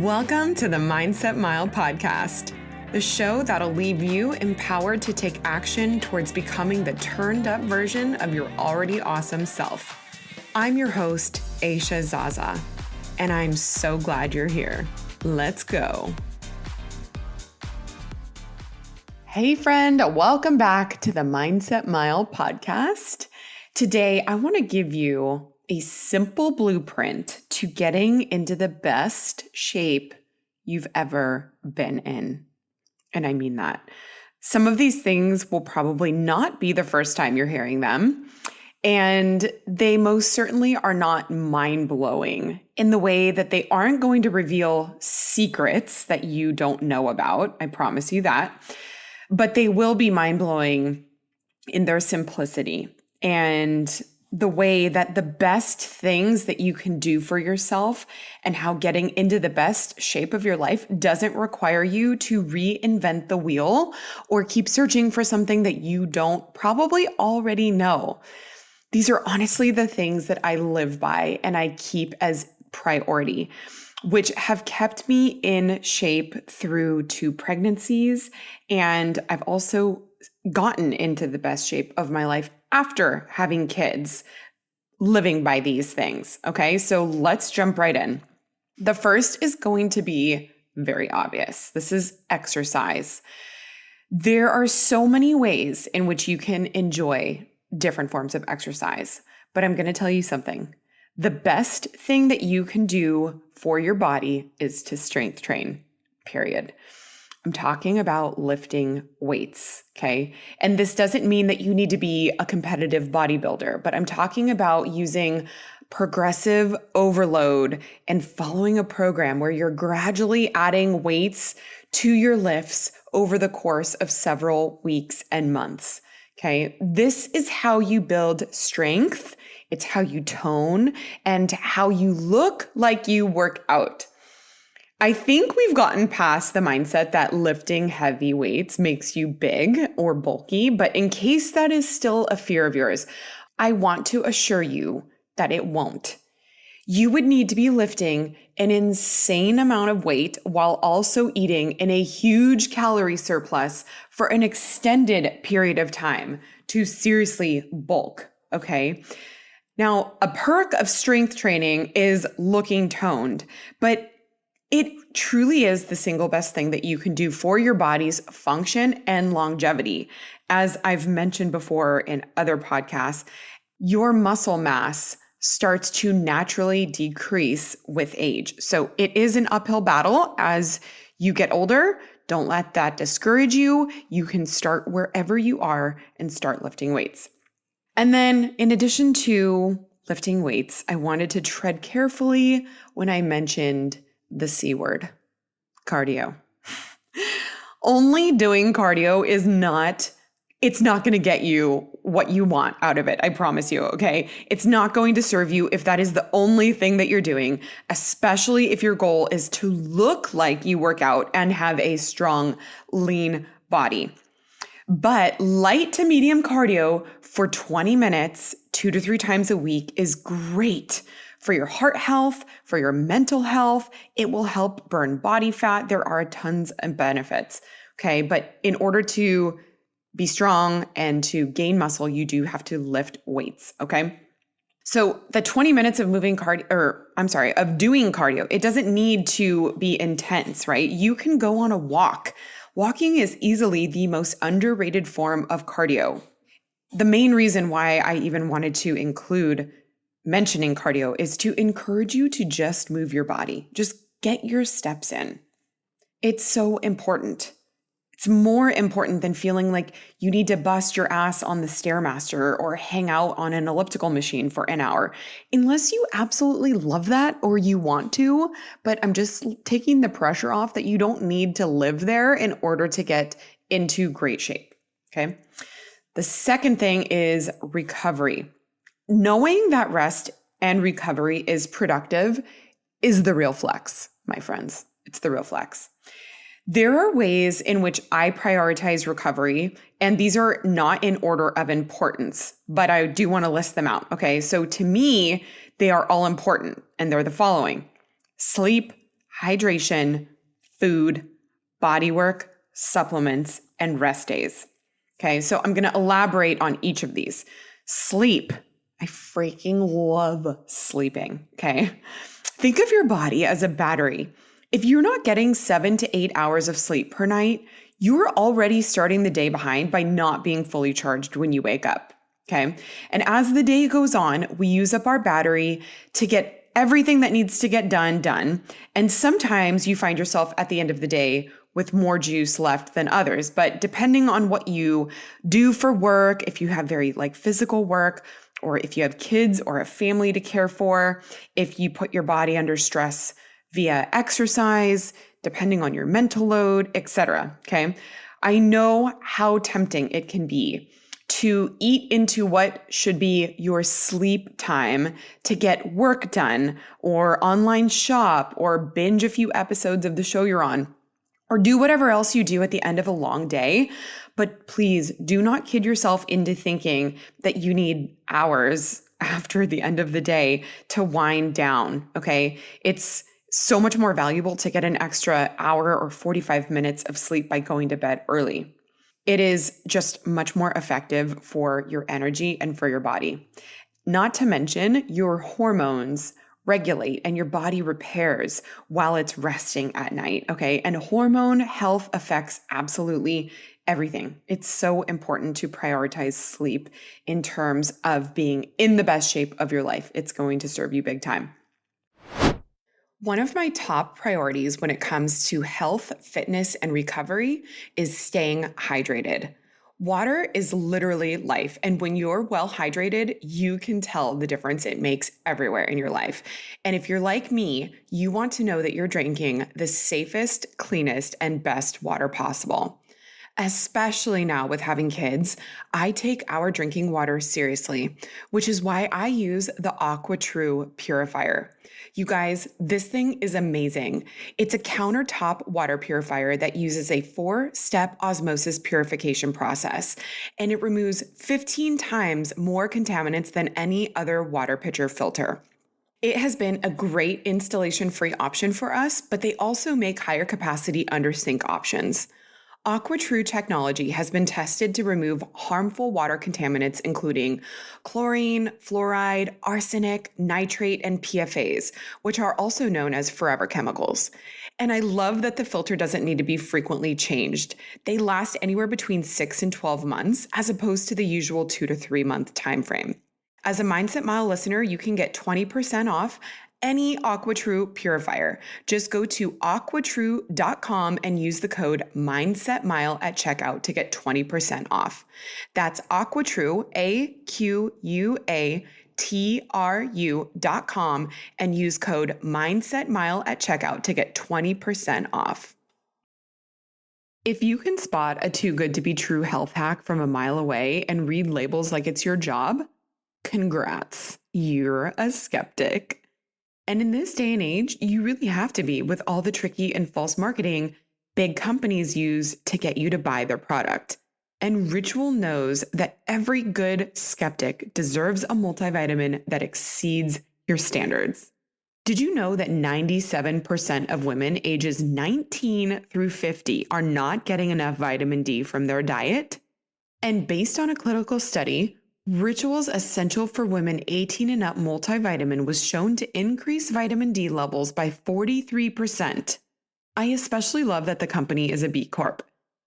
Welcome to the Mindset Mile podcast, the show that'll leave you empowered to take action towards becoming the turned up version of your already awesome self. I'm your host, Aisha Zaza, and I'm so glad you're here. Let's go. Hey friend, welcome back to the Mindset Mile podcast. Today, I want to give you a simple blueprint to getting into the best shape you've ever been in. And I mean that. Some of these things will probably not be the first time you're hearing them. And they most certainly are not mind-blowing in the way that they aren't going to reveal secrets that you don't know about. I promise you that. But they will be mind-blowing in their simplicity and the way that the best things that you can do for yourself and how getting into the best shape of your life doesn't require you to reinvent the wheel or keep searching for something that you don't probably already know. These are honestly the things that I live by and I keep as priority, which have kept me in shape through 2 pregnancies. And I've also gotten into the best shape of my life after having kids, living by these things. Okay, so let's jump right in. The first is going to be very obvious. This is exercise. There are so many ways in which you can enjoy different forms of exercise, but I'm going to tell you something. The best thing that you can do for your body is to strength train, period. I'm talking about lifting weights, okay? And this doesn't mean that you need to be a competitive bodybuilder, but I'm talking about using progressive overload and following a program where you're gradually adding weights to your lifts over the course of several weeks and months, okay? This is how you build strength. It's how you tone and how you look like you work out. I think we've gotten past the mindset that lifting heavy weights makes you big or bulky, but in case that is still a fear of yours, I want to assure you that it won't. You would need to be lifting an insane amount of weight while also eating in a huge calorie surplus for an extended period of time to seriously bulk, okay? Now, a perk of strength training is looking toned, but it truly is the single best thing that you can do for your body's function and longevity. As I've mentioned before in other podcasts, your muscle mass starts to naturally decrease with age. So it is an uphill battle as you get older. Don't let that discourage you. You can start wherever you are and start lifting weights. And then in addition to lifting weights, I wanted to tread carefully when I mentioned the C word, cardio. Only doing cardio is it's not going to get you what you want out of it. I promise you. Okay. It's not going to serve you if that is the only thing that you're doing, especially if your goal is to look like you work out and have a strong, lean body. But light to medium cardio for 20 minutes, 2 to 3 times a week is great for your heart health, for your mental health. It will help burn body fat. There are tons of benefits. Okay. But in order to be strong and to gain muscle, you do have to lift weights. Okay. So the 20 minutes of doing cardio, it doesn't need to be intense, right? You can go on a walk. Walking is easily the most underrated form of cardio. The main reason why I even wanted to include mentioning cardio is to encourage you to just move your body. Just get your steps in. It's so important. It's more important than feeling like you need to bust your ass on the Stairmaster or hang out on an elliptical machine for an hour. Unless you absolutely love that or you want to, but I'm just taking the pressure off that you don't need to live there in order to get into great shape, okay? The second thing is recovery. Knowing that rest and recovery is productive is the real flex, my friends. It's the real flex. There are ways in which I prioritize recovery, and these are not in order of importance, but I do want to list them out. Okay. So to me, they are all important, and they're the following: sleep, hydration, food, body work, supplements, and rest days. Okay, so I'm going to elaborate on each of these. Sleep. I freaking love sleeping. Okay, think of your body as a battery. If you're not getting 7 to 8 hours of sleep per night, you're already starting the day behind by not being fully charged when you wake up. Okay, and as the day goes on, we use up our battery to get everything that needs to get done. And sometimes you find yourself at the end of the day with more juice left than others. But depending on what you do for work, if you have very physical work, or if you have kids or a family to care for, if you put your body under stress via exercise, depending on your mental load, etc. Okay. I know how tempting it can be to eat into what should be your sleep time to get work done or online shop or binge a few episodes of the show you're on or do whatever else you do at the end of a long day. But please do not kid yourself into thinking that you need hours after the end of the day to wind down, okay? It's so much more valuable to get an extra hour or 45 minutes of sleep by going to bed early. It is just much more effective for your energy and for your body. Not to mention, your hormones regulate and your body repairs while it's resting at night, okay? And hormone health affects absolutely everything. It's so important to prioritize sleep in terms of being in the best shape of your life. It's going to serve you big time. One of my top priorities when it comes to health, fitness, and recovery is staying hydrated. Water is literally life. And when you're well hydrated, you can tell the difference it makes everywhere in your life. And if you're like me, you want to know that you're drinking the safest, cleanest, and best water possible. Especially now with having kids, I take our drinking water seriously, which is why I use the AquaTru purifier. You guys, this thing is amazing. It's a countertop water purifier that uses a 4-step osmosis purification process, and it removes 15 times more contaminants than any other water pitcher filter. It has been a great installation-free option for us, but they also make higher capacity under sink options. AquaTru technology has been tested to remove harmful water contaminants, including chlorine, fluoride, arsenic, nitrate, and PFAs, which are also known as forever chemicals. And I love that the filter doesn't need to be frequently changed. They last anywhere between 6 and 12 months, as opposed to the usual 2 to 3 month time frame. As a Mindset Mile listener, you can get 20% off any AquaTru purifier. Just go to aquatru.com and use the code MindsetMile at checkout to get 20% off. That's AquaTru, AQUATRU.com, and use code MindsetMile at checkout to get 20% off. If you can spot a too good to be true health hack from a mile away and read labels like it's your job, congrats, you're a skeptic. And in this day and age, you really have to be with all the tricky and false marketing big companies use to get you to buy their product. And Ritual knows that every good skeptic deserves a multivitamin that exceeds your standards. Did you know that 97% of women ages 19 through 50 are not getting enough vitamin D from their diet? And based on a clinical study, Ritual's Essential for Women 18 and Up multivitamin was shown to increase vitamin D levels by 43%. I especially love that the company is a B Corp,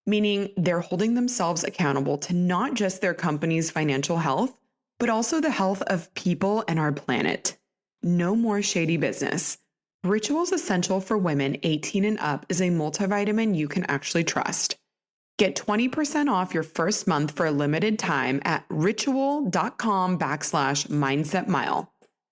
meaning they're holding themselves accountable to not just their company's financial health, but also the health of people and our planet. No more shady business. Ritual's Essential for Women 18 and Up is a multivitamin you can actually trust. Get 20% off your first month for a limited time at ritual.com/mindsetmile.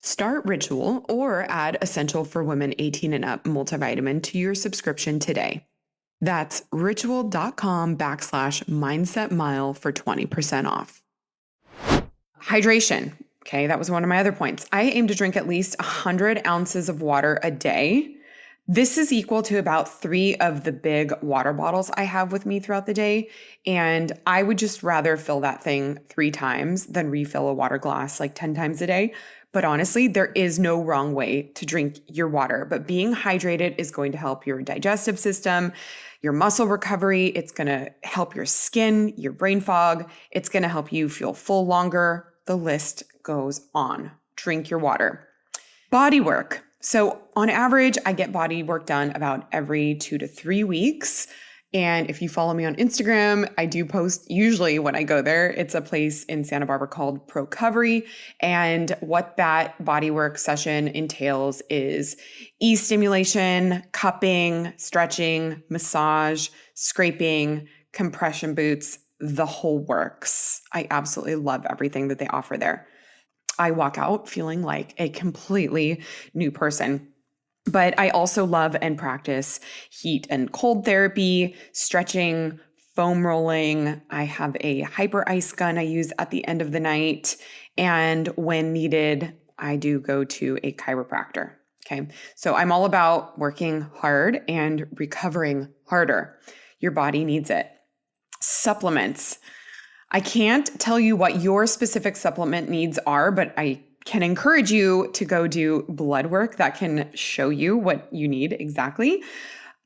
Start Ritual or add Essential for Women 18 and Up multivitamin to your subscription today. That's ritual.com/mindsetmile for 20% off. Hydration. Okay, that was one of my other points. I aim to drink at least 100 ounces of water a day. This is equal to about 3 of the big water bottles I have with me throughout the day. And I would just rather fill that thing 3 times than refill a water glass 10 times a day. But honestly, there is no wrong way to drink your water. But being hydrated is going to help your digestive system, your muscle recovery. It's going to help your skin, your brain fog. It's going to help you feel full longer. The list goes on. Drink your water. Body work. So on average, I get body work done about every 2 to 3 weeks. And if you follow me on Instagram, I do post usually when I go there. It's a place in Santa Barbara called Procovery. And what that bodywork session entails is e-stimulation, cupping, stretching, massage, scraping, compression boots, the whole works. I absolutely love everything that they offer there. I walk out feeling like a completely new person. But I also love and practice heat and cold therapy, stretching, foam rolling. I have a hyper ice gun I use at the end of the night. And when needed, I do go to a chiropractor. Okay. So I'm all about working hard and recovering harder. Your body needs it. Supplements. I can't tell you what your specific supplement needs are, but I can encourage you to go do blood work that can show you what you need exactly.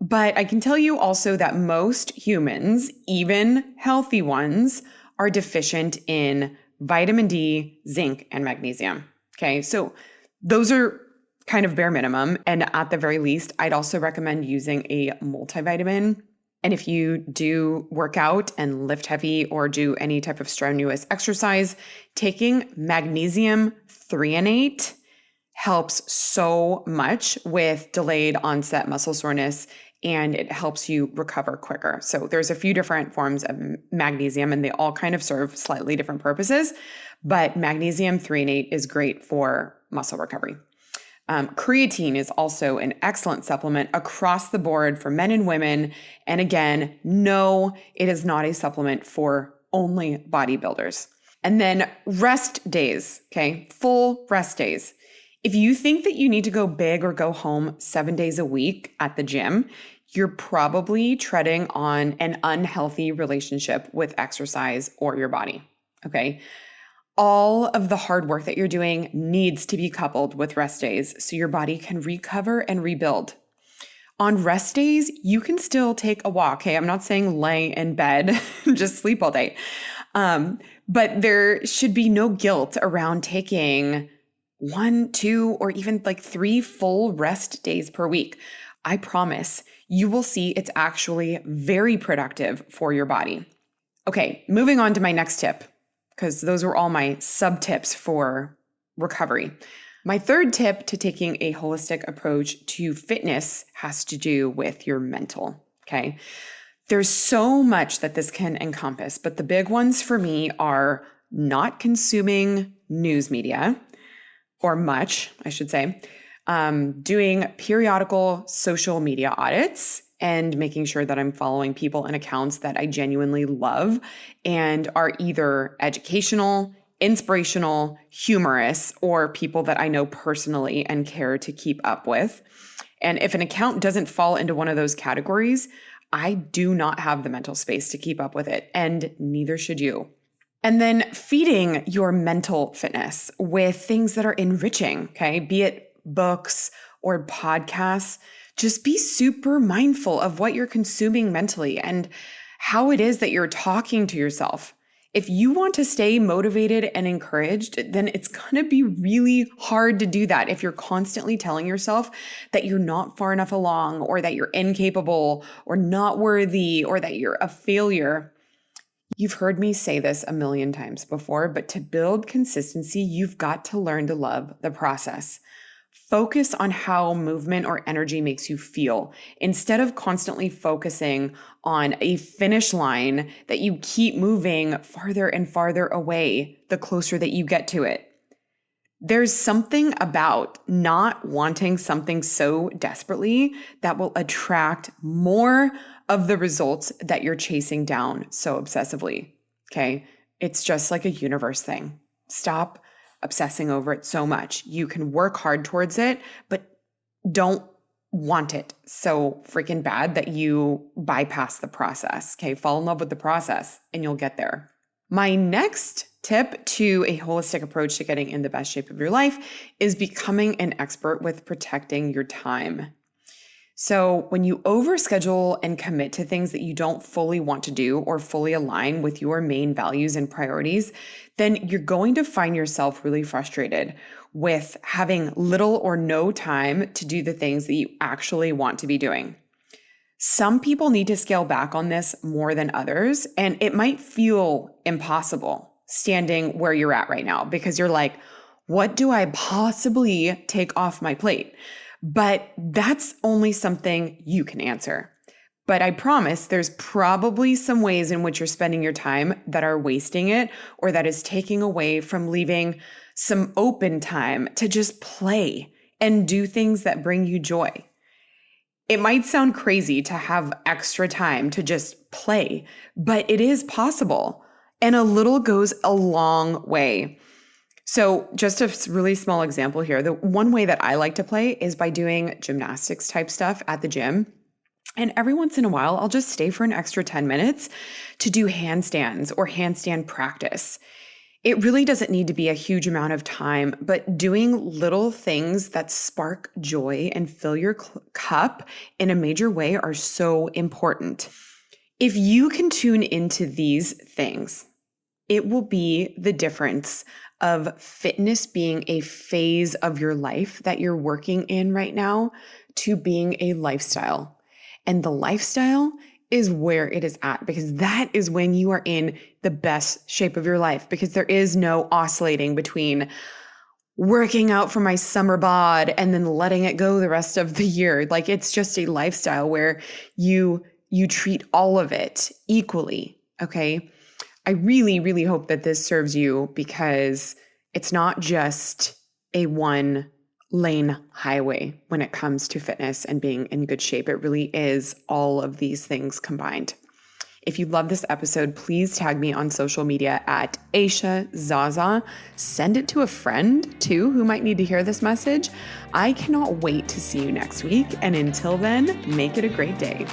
But I can tell you also that most humans, even healthy ones, are deficient in vitamin D, zinc, and magnesium. Okay, so those are kind of bare minimum. And at the very least, I'd also recommend using a multivitamin. And if you do work out and lift heavy or do any type of strenuous exercise, taking magnesium threonate helps so much with delayed onset muscle soreness, and it helps you recover quicker. So there's a few different forms of magnesium, and they all kind of serve slightly different purposes, but magnesium threonate is great for muscle recovery. Creatine is also an excellent supplement across the board for men and women. And again, no, it is not a supplement for only bodybuilders. And then rest days, okay? Full rest days. If you think that you need to go big or go home 7 days a week at the gym, you're probably treading on an unhealthy relationship with exercise or your body, okay? All of the hard work that you're doing needs to be coupled with rest days so your body can recover and rebuild. On rest days, you can still take a walk. Okay, I'm not saying lay in bed, just sleep all day. But there should be no guilt around taking 1, 2, or even like 3 full rest days per week. I promise you will see it's actually very productive for your body. Okay, moving on to my next tip, because those were all my sub tips for recovery. My third tip to taking a holistic approach to fitness has to do with your mental, okay? There's so much that this can encompass, but the big ones for me are not consuming news media, or much, I should say, doing periodical social media audits, and making sure that I'm following people and accounts that I genuinely love and are either educational, inspirational, humorous, or people that I know personally and care to keep up with. And if an account doesn't fall into one of those categories, I do not have the mental space to keep up with it, and neither should you. And then feeding your mental fitness with things that are enriching, okay? Be it books or podcasts. Just be super mindful of what you're consuming mentally and how it is that you're talking to yourself. If you want to stay motivated and encouraged, then it's going to be really hard to do that if you're constantly telling yourself that you're not far enough along, or that you're incapable or not worthy, or that you're a failure. You've heard me say this a million times before, but to build consistency, you've got to learn to love the process. Focus on how movement or energy makes you feel instead of constantly focusing on a finish line that you keep moving farther and farther away the closer that you get to it. There's something about not wanting something so desperately that will attract more of the results that you're chasing down so obsessively. Okay? It's just like a universe thing. Stop obsessing over it so much. You can work hard towards it, but don't want it so freaking bad that you bypass the process. Okay, fall in love with the process and you'll get there. My next tip to a holistic approach to getting in the best shape of your life is becoming an expert with protecting your time. So when you overschedule and commit to things that you don't fully want to do or fully align with your main values and priorities, then you're going to find yourself really frustrated with having little or no time to do the things that you actually want to be doing. Some people need to scale back on this more than others, and it might feel impossible standing where you're at right now because you're like, what do I possibly take off my plate? But that's only something you can answer. But I promise there's probably some ways in which you're spending your time that are wasting it or that is taking away from leaving some open time to just play and do things that bring you joy. It might sound crazy to have extra time to just play, but it is possible. And a little goes a long way. So just a really small example here. The one way that I like to play is by doing gymnastics type stuff at the gym. And every once in a while, I'll just stay for an extra 10 minutes to do handstands or handstand practice. It really doesn't need to be a huge amount of time, but doing little things that spark joy and fill your cup in a major way are so important. If you can tune into these things, it will be the difference of fitness being a phase of your life that you're working in right now to being a lifestyle. And the lifestyle is where it is at, because that is when you are in the best shape of your life, because there is no oscillating between working out for my summer bod and then letting it go the rest of the year. Like, it's just a lifestyle where you treat all of it equally. Okay. I really, really hope that this serves you, because it's not just a one lane highway when it comes to fitness and being in good shape. It really is all of these things combined. If you love this episode, please tag me on social media at Aisha Zaza. Send it to a friend too who might need to hear this message. I cannot wait to see you next week. And until then, make it a great day.